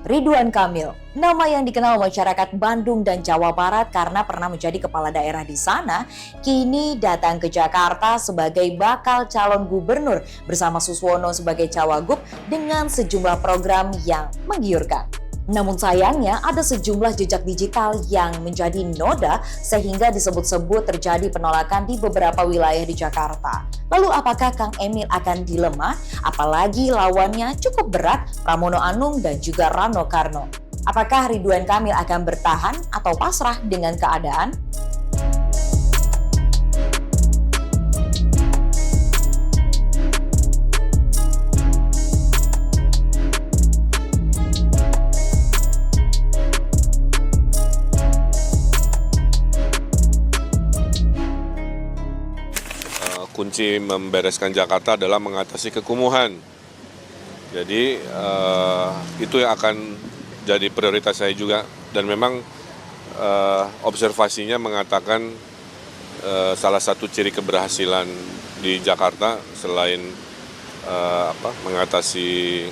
Ridwan Kamil, nama yang dikenal masyarakat Bandung dan Jawa Barat karena pernah menjadi kepala daerah di sana, kini datang ke Jakarta sebagai bakal calon gubernur bersama Suswono sebagai cawagup dengan sejumlah program yang menggiurkan. Namun sayangnya ada sejumlah jejak digital yang menjadi noda sehingga disebut-sebut terjadi penolakan di beberapa wilayah di Jakarta. Lalu apakah Kang Emil akan dilema? Apalagi lawannya cukup berat, Pramono Anung dan juga Rano Karno. Apakah Ridwan Kamil akan bertahan atau pasrah dengan keadaan? Kunci membereskan Jakarta adalah mengatasi kekumuhan. Jadi itu yang akan jadi prioritas saya juga. Dan memang observasinya mengatakan salah satu ciri keberhasilan di Jakarta selain mengatasi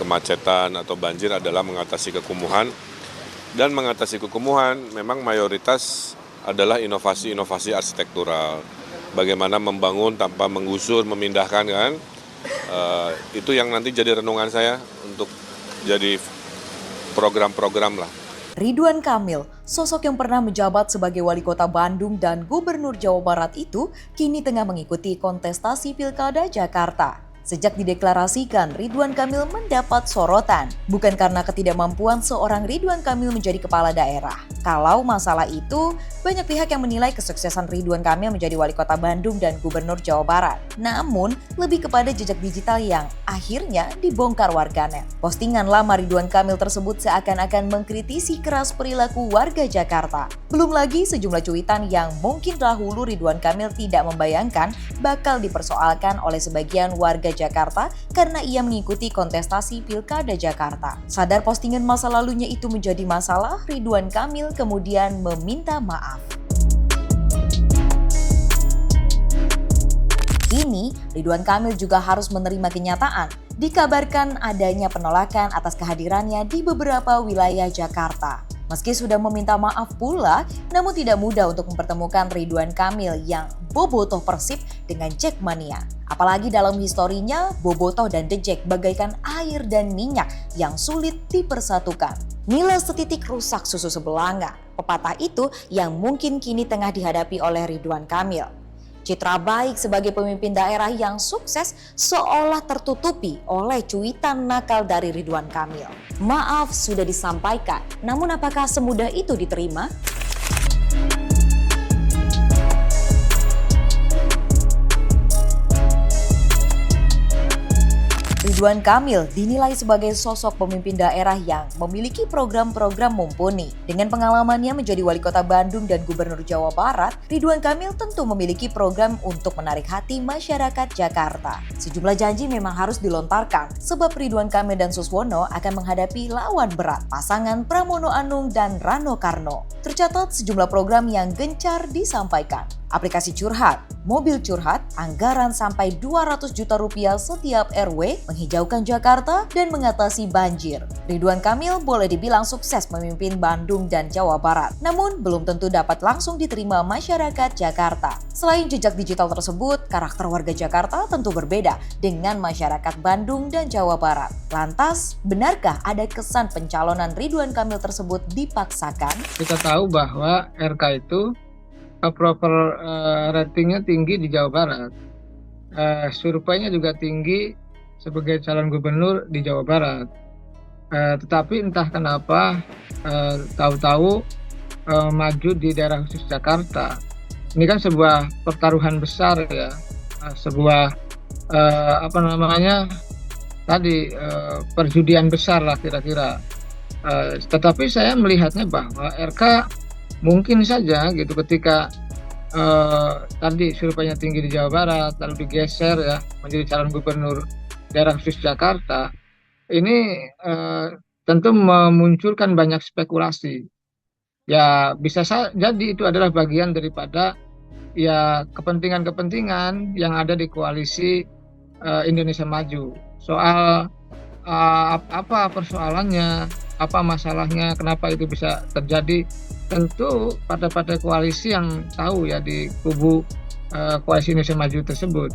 kemacetan atau banjir adalah mengatasi kekumuhan. Dan mengatasi kekumuhan memang mayoritas adalah inovasi-inovasi arsitektural. Bagaimana membangun tanpa menggusur, memindahkan kan. Itu yang nanti jadi renungan saya untuk jadi program-program lah. Ridwan Kamil, sosok yang pernah menjabat sebagai wali kota Bandung dan gubernur Jawa Barat itu kini tengah mengikuti kontestasi Pilkada Jakarta. Sejak dideklarasikan, Ridwan Kamil mendapat sorotan. Bukan karena ketidakmampuan seorang Ridwan Kamil menjadi kepala daerah. Kalau masalah itu, banyak pihak yang menilai kesuksesan Ridwan Kamil menjadi wali kota Bandung dan gubernur Jawa Barat. Namun, lebih kepada jejak digital yang akhirnya dibongkar warganet. Postingan lama Ridwan Kamil tersebut seakan-akan mengkritisi keras perilaku warga Jakarta. Belum lagi sejumlah cuitan yang mungkin dahulu Ridwan Kamil tidak membayangkan bakal dipersoalkan oleh sebagian warga Jakarta karena ia mengikuti kontestasi Pilkada Jakarta. Sadar postingan masa lalunya itu menjadi masalah, Ridwan Kamil kemudian meminta maaf. Kini, Ridwan Kamil juga harus menerima kenyataan. Dikabarkan adanya penolakan atas kehadirannya di beberapa wilayah Jakarta. Meski sudah meminta maaf pula, namun tidak mudah untuk mempertemukan Ridwan Kamil yang bobotoh Persib dengan Jackmania. Apalagi dalam historinya, bobotoh dan The Jack bagaikan air dan minyak yang sulit dipersatukan. Nila setitik rusak susu sebelanga. Pepatah itu yang mungkin kini tengah dihadapi oleh Ridwan Kamil. Citra baik sebagai pemimpin daerah yang sukses seolah tertutupi oleh cuitan nakal dari Ridwan Kamil. Maaf sudah disampaikan, namun apakah semudah itu diterima? Ridwan Kamil dinilai sebagai sosok pemimpin daerah yang memiliki program-program mumpuni. Dengan pengalamannya menjadi wali kota Bandung dan gubernur Jawa Barat, Ridwan Kamil tentu memiliki program untuk menarik hati masyarakat Jakarta. Sejumlah janji memang harus dilontarkan, sebab Ridwan Kamil dan Suswono akan menghadapi lawan berat, pasangan Pramono Anung dan Rano Karno. Tercatat sejumlah program yang gencar disampaikan. Aplikasi curhat, mobil curhat, anggaran sampai 200 juta rupiah setiap RW, menghijaukan Jakarta, dan mengatasi banjir. Ridwan Kamil boleh dibilang sukses memimpin Bandung dan Jawa Barat, namun belum tentu dapat langsung diterima masyarakat Jakarta. Selain jejak digital tersebut, karakter warga Jakarta tentu berbeda dengan masyarakat Bandung dan Jawa Barat. Lantas, benarkah ada kesan pencalonan Ridwan Kamil tersebut dipaksakan? Kita tahu bahwa RK itu ratingnya tinggi di Jawa Barat. Surveinya juga tinggi sebagai calon gubernur di Jawa Barat. Tetapi entah kenapa tahu-tahu maju di daerah khusus Jakarta. Ini kan sebuah pertaruhan besar ya, sebuah perjudian besar lah kira-kira. Tetapi saya melihatnya bahwa RK mungkin saja gitu ketika tadi surveinya tinggi di Jawa Barat lalu digeser ya menjadi calon gubernur daerah khusus Jakarta, ini tentu memunculkan banyak spekulasi. Ya bisa jadi itu adalah bagian daripada ya kepentingan-kepentingan yang ada di koalisi Indonesia Maju. Soal apa persoalannya, apa masalahnya, kenapa itu bisa terjadi. Tentu partai-partai koalisi yang tahu ya di kubu Koalisi Indonesia Maju tersebut.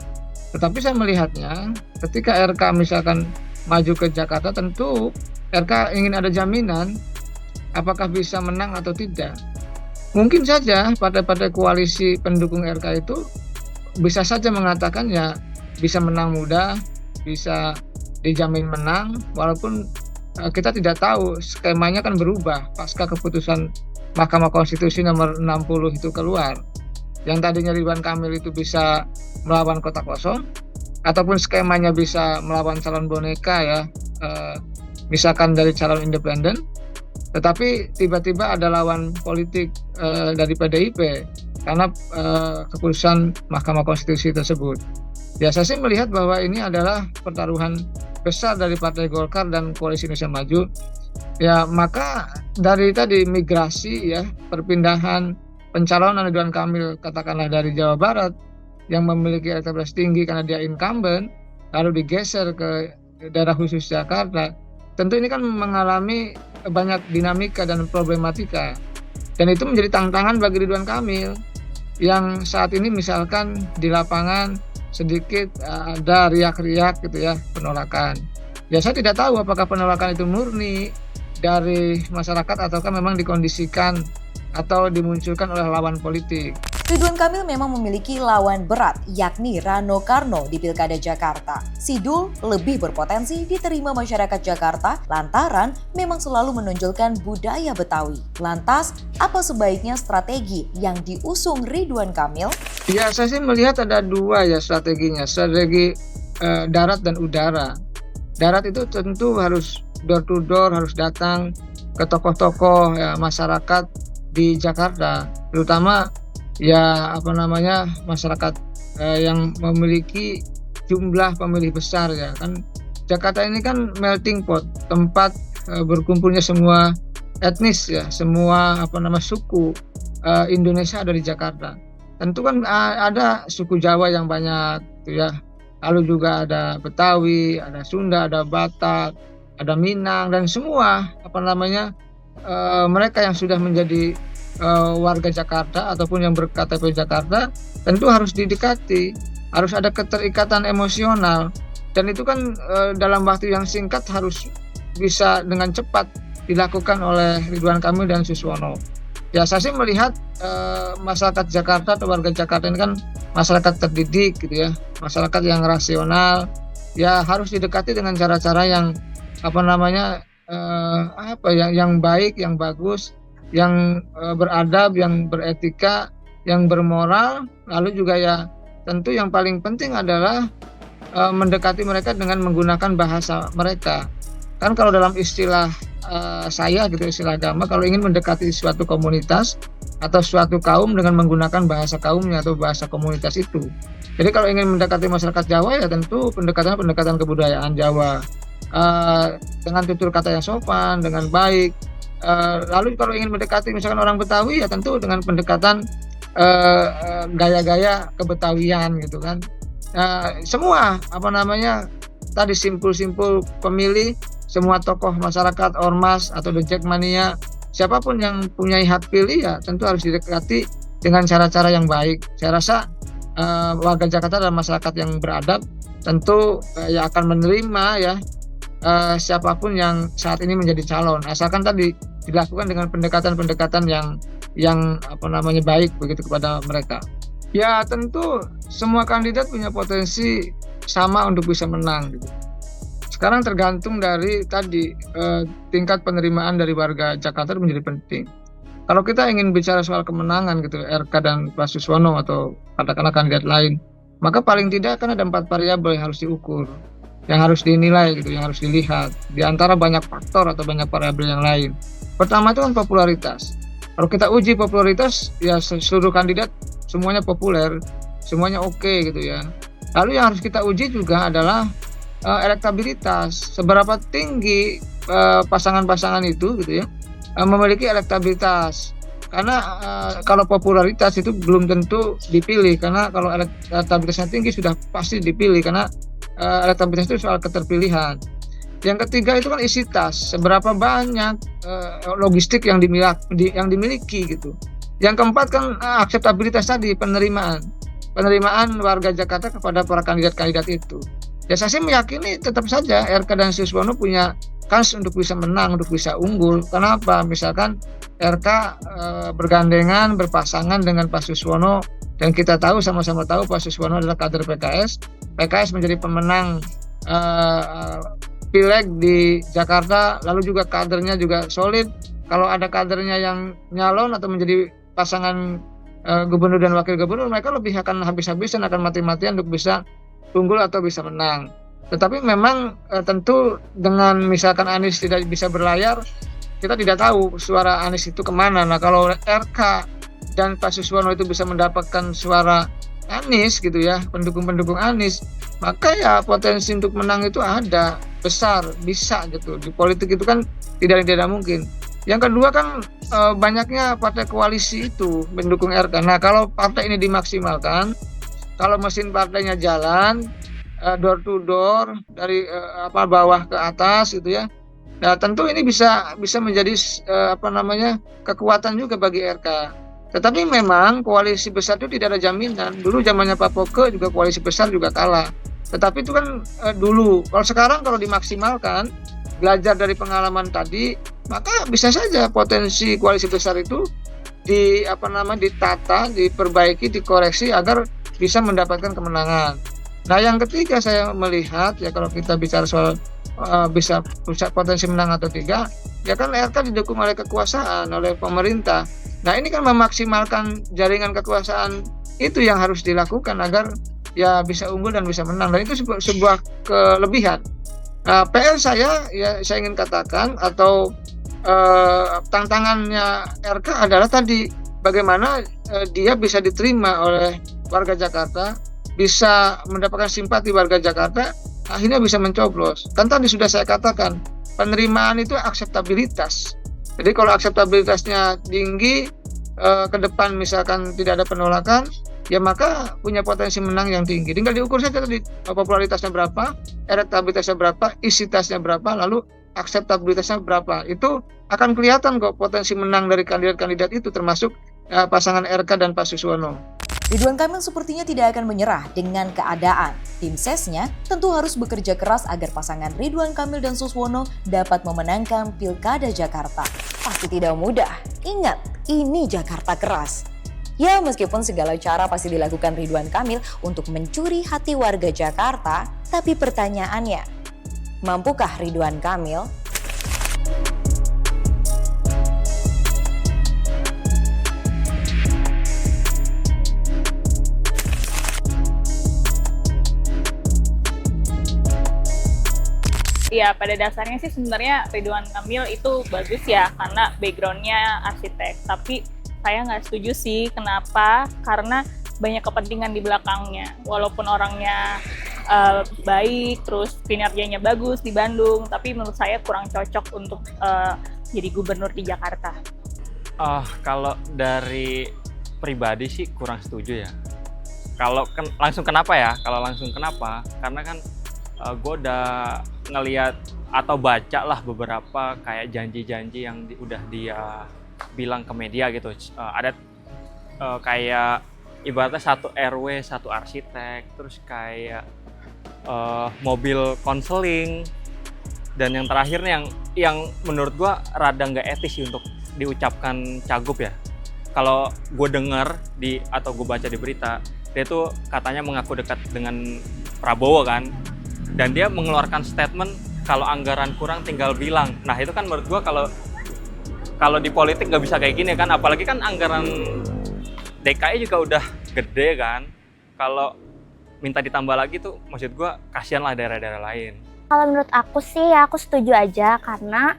Tetapi saya melihatnya ketika RK misalkan maju ke Jakarta, tentu RK ingin ada jaminan apakah bisa menang atau tidak. Mungkin saja partai-partai koalisi pendukung RK itu bisa saja mengatakan ya bisa menang mudah, bisa dijamin menang, walaupun kita tidak tahu, skemanya kan berubah pasca keputusan Mahkamah Konstitusi nomor 60 itu keluar. Yang tadinya Ridwan Kamil itu bisa melawan kota kosong, ataupun skemanya bisa melawan calon boneka ya, misalkan dari calon independen, tetapi tiba-tiba ada lawan politik dari PDIP karena keputusan Mahkamah Konstitusi tersebut. Ya, saya sih melihat bahwa ini adalah pertaruhan besar dari Partai Golkar dan Koalisi Indonesia Maju. Ya, maka dari tadi migrasi ya, perpindahan pencalonan Ridwan Kamil katakanlah dari Jawa Barat yang memiliki elektabilitas tinggi karena dia incumbent, lalu digeser ke daerah khusus Jakarta. Tentu ini kan mengalami banyak dinamika dan problematika. Dan itu menjadi tantangan bagi Ridwan Kamil yang saat ini misalkan di lapangan sedikit ada riak-riak gitu ya, penolakan. Ya, saya tidak tahu apakah penolakan itu murni dari masyarakat ataukah memang dikondisikan atau dimunculkan oleh lawan politik. Ridwan Kamil memang memiliki lawan berat, yakni Rano Karno di Pilkada Jakarta. Sidul lebih berpotensi diterima masyarakat Jakarta lantaran memang selalu menonjolkan budaya Betawi. Lantas, apa sebaiknya strategi yang diusung Ridwan Kamil? Ya, saya sih melihat ada dua ya strateginya, strategi darat dan udara. Darat itu tentu harus door to door, harus datang ke tokoh-tokoh ya, masyarakat di Jakarta, terutama ya masyarakat yang memiliki jumlah pemilih besar ya kan. Jakarta ini kan melting pot, tempat berkumpulnya semua etnis ya, semua suku Indonesia ada di Jakarta. Tentu kan ada suku Jawa yang banyak gitu ya. Lalu juga ada Betawi, ada Sunda, ada Batak, ada Minang, dan semua mereka yang sudah menjadi warga Jakarta ataupun yang berKTP Jakarta tentu harus didekati, harus ada keterikatan emosional, dan itu kan dalam waktu yang singkat harus bisa dengan cepat dilakukan oleh Ridwan Kamil dan Suswono. Ya, saya sih melihat masyarakat Jakarta atau warga Jakarta ini kan masyarakat terdidik gitu ya, masyarakat yang rasional, ya harus didekati dengan cara-cara yang yang baik, yang bagus, yang beradab, yang beretika, yang bermoral. Lalu juga ya tentu yang paling penting adalah mendekati mereka dengan menggunakan bahasa mereka. Kan kalau dalam istilah saya gitu, istilah agama, kalau ingin mendekati suatu komunitas atau suatu kaum dengan menggunakan bahasa kaumnya atau bahasa komunitas itu. Jadi kalau ingin mendekati masyarakat Jawa ya tentu pendekatan kebudayaan Jawa dengan tutur kata yang sopan, dengan baik. Lalu kalau ingin mendekati misalkan orang Betawi ya tentu dengan pendekatan gaya-gaya kebetawian gitu kan. Semua tadi simpul-simpul pemilih, semua tokoh masyarakat, ormas atau the Jackmania, siapapun yang punya hak pilih ya tentu harus didekati dengan cara-cara yang baik. Saya rasa warga Jakarta dan masyarakat yang beradab tentu ya akan menerima ya siapapun yang saat ini menjadi calon, asalkan tadi dilakukan dengan pendekatan-pendekatan yang baik begitu kepada mereka. Ya, tentu semua kandidat punya potensi sama untuk bisa menang gitu. Sekarang tergantung dari tadi tingkat penerimaan dari warga Jakarta menjadi penting. Kalau kita ingin bicara soal kemenangan gitu, RK dan Pak Suswono atau katakanlah kandidat lain, maka paling tidak kan ada 4 variabel yang harus diukur, yang harus dinilai gitu, yang harus dilihat di antara banyak faktor atau banyak variabel yang lain. Pertama itu kan popularitas. Kalau kita uji popularitas ya seluruh kandidat semuanya populer, semuanya oke gitu ya. Lalu yang harus kita uji juga adalah elektabilitas, seberapa tinggi pasangan-pasangan itu gitu ya memiliki elektabilitas. Karena kalau popularitas itu belum tentu dipilih, karena kalau elektabilitasnya tinggi sudah pasti dipilih, karena elektabilitas itu soal keterpilihan. Yang ketiga itu kan isi tas, seberapa banyak logistik yang dimiliki gitu. Yang keempat kan akseptabilitas tadi, penerimaan warga Jakarta kepada para kandidat-kandidat itu. Ya saya sih meyakini tetap saja RK dan Suswono punya kans untuk bisa menang, untuk bisa unggul. Kenapa? Misalkan RK bergandengan, berpasangan dengan Pak Suswono, dan kita tahu, sama-sama tahu Pak Suswono adalah kader PKS. PKS menjadi pemenang Pileg di Jakarta, lalu juga kadernya juga solid. Kalau ada kadernya yang nyalon atau menjadi pasangan gubernur dan wakil gubernur, mereka lebih akan habis-habisan, akan mati-matian untuk bisa unggul atau bisa menang. Tetapi memang tentu dengan misalkan Anies tidak bisa berlayar, kita tidak tahu suara Anies itu kemana. Nah kalau RK dan Pak Suswono itu bisa mendapatkan suara Anies gitu ya, pendukung-pendukung Anies, maka ya potensi untuk menang itu ada, besar, bisa gitu. Di politik itu kan tidak mungkin. Yang kedua kan banyaknya partai koalisi itu mendukung RK. Nah kalau partai ini dimaksimalkan, kalau mesin partainya jalan, door to door dari bawah ke atas gitu ya. Nah tentu ini bisa menjadi kekuatan juga bagi RK. Tetapi memang koalisi besar itu tidak ada jaminan. Dulu zamannya Pak Poke juga koalisi besar juga kalah. Tetapi itu kan dulu. Kalau sekarang kalau dimaksimalkan, belajar dari pengalaman tadi, maka bisa saja potensi koalisi besar itu ditata, diperbaiki, dikoreksi agar bisa mendapatkan kemenangan. Nah yang ketiga saya melihat ya, kalau kita bicara soal bisa potensi menang atau tidak, ya kan RK didukung oleh kekuasaan, oleh pemerintah. Nah ini kan memaksimalkan jaringan kekuasaan itu yang harus dilakukan agar ya bisa unggul dan bisa menang, dan itu sebuah kelebihan. Nah, PR saya ingin katakan atau tantangannya RK adalah tadi bagaimana dia bisa diterima oleh warga Jakarta, bisa mendapatkan simpati warga Jakarta, akhirnya bisa mencoblos. Kan tadi sudah saya katakan, penerimaan itu akseptabilitas. Jadi kalau akseptabilitasnya tinggi, ke depan misalkan tidak ada penolakan, ya maka punya potensi menang yang tinggi. Tinggal diukur saja tadi popularitasnya berapa, elektabilitasnya berapa, isi tasnya berapa, lalu akseptabilitasnya berapa. Itu akan kelihatan kok potensi menang dari kandidat-kandidat itu, termasuk pasangan RK dan Pak Suswono. Ridwan Kamil sepertinya tidak akan menyerah dengan keadaan. Tim sesnya tentu harus bekerja keras agar pasangan Ridwan Kamil dan Suswono dapat memenangkan Pilkada Jakarta. Pasti tidak mudah. Ingat, ini Jakarta keras. Ya, meskipun segala cara pasti dilakukan Ridwan Kamil untuk mencuri hati warga Jakarta, tapi pertanyaannya, mampukah Ridwan Kamil? Ya pada dasarnya sih sebenarnya Ridwan Kamil itu bagus ya karena backgroundnya arsitek. Tapi saya nggak setuju sih, kenapa? Karena banyak kepentingan di belakangnya. Walaupun orangnya baik, terus kinerjanya bagus di Bandung, tapi menurut saya kurang cocok untuk jadi gubernur di Jakarta. Kalau dari pribadi sih kurang setuju ya. Kalau langsung kenapa ya? Kalau langsung kenapa? Karena kan gue udah ngeliat atau baca lah beberapa kayak janji-janji yang udah dia bilang ke media gitu. Ada kayak ibaratnya satu RW, satu arsitek, terus kayak mobil konseling, dan yang terakhir nih yang menurut gue rada nggak etis sih untuk diucapkan Cagup ya. Kalau gue dengar atau gue baca di berita, dia tuh katanya mengaku dekat dengan Prabowo kan. Dan dia mengeluarkan statement kalau anggaran kurang tinggal bilang. Nah itu kan menurut gue kalau di politik nggak bisa kayak gini kan, apalagi kan anggaran DKI juga udah gede kan. Kalau minta ditambah lagi tuh maksud gue kasihan lah daerah-daerah lain. Kalau menurut aku sih aku setuju aja, karena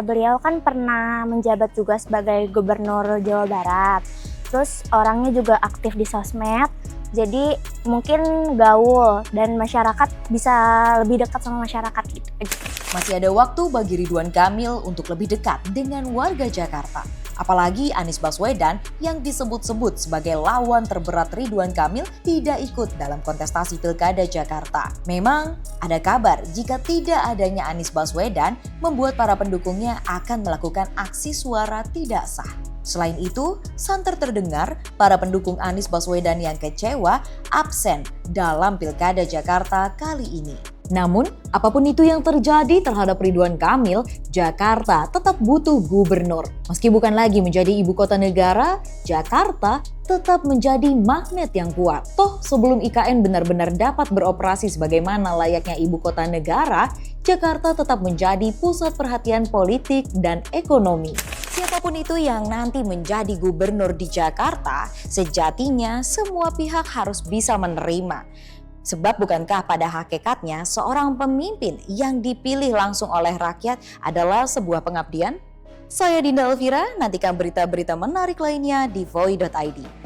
beliau kan pernah menjabat juga sebagai gubernur Jawa Barat. Terus orangnya juga aktif di sosmed. Jadi mungkin gaul dan masyarakat bisa lebih dekat sama masyarakat gitu. Masih ada waktu bagi Ridwan Kamil untuk lebih dekat dengan warga Jakarta. Apalagi Anies Baswedan yang disebut-sebut sebagai lawan terberat Ridwan Kamil tidak ikut dalam kontestasi Pilkada Jakarta. Memang ada kabar jika tidak adanya Anies Baswedan membuat para pendukungnya akan melakukan aksi suara tidak sah. Selain itu, santer terdengar para pendukung Anies Baswedan yang kecewa absen dalam Pilkada Jakarta kali ini. Namun, apapun itu yang terjadi terhadap Ridwan Kamil, Jakarta tetap butuh gubernur. Meski bukan lagi menjadi ibu kota negara, Jakarta tetap menjadi magnet yang kuat. Toh sebelum IKN benar-benar dapat beroperasi sebagaimana layaknya ibu kota negara, Jakarta tetap menjadi pusat perhatian politik dan ekonomi. Siapapun itu yang nanti menjadi gubernur di Jakarta, sejatinya semua pihak harus bisa menerima. Sebab bukankah pada hakikatnya seorang pemimpin yang dipilih langsung oleh rakyat adalah sebuah pengabdian? Saya Dinda Elvira, nantikan berita-berita menarik lainnya di Voi.id.